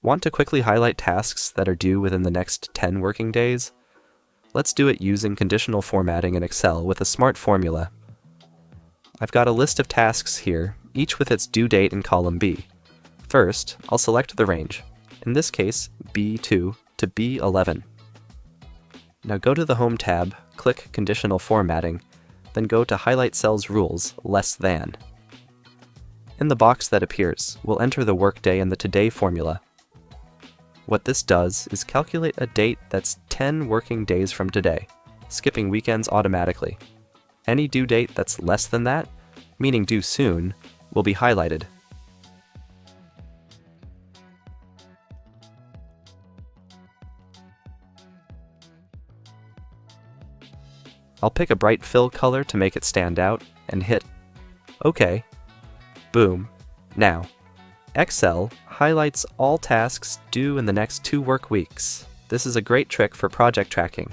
Want to quickly highlight tasks that are due within the next 10 working days? Let's do it using conditional formatting in Excel with a smart formula. I've got a list of tasks here, each with its due date in column B. First, I'll select the range, in this case B2 to B11. Now go to the Home tab, click Conditional Formatting, then go to Highlight Cells Rules, Less Than. In the box that appears, we'll enter the Workday and the Today formula. What this does is calculate a date that's 10 working days from today, skipping weekends automatically. Any due date that's less than that, meaning due soon, will be highlighted. I'll pick a bright fill color to make it stand out and hit OK. Boom. Now, Excel highlights all tasks due in the next 2 work weeks. This is a great trick for project tracking,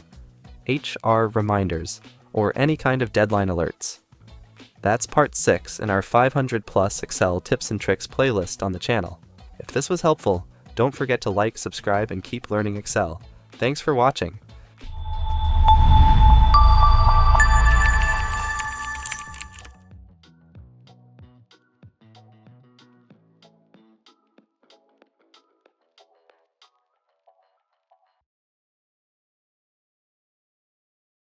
HR reminders, or any kind of deadline alerts. That's part 6 in our 500+ Excel tips and tricks playlist on the channel. If this was helpful, don't forget to like, subscribe, and keep learning Excel. Thanks for watching.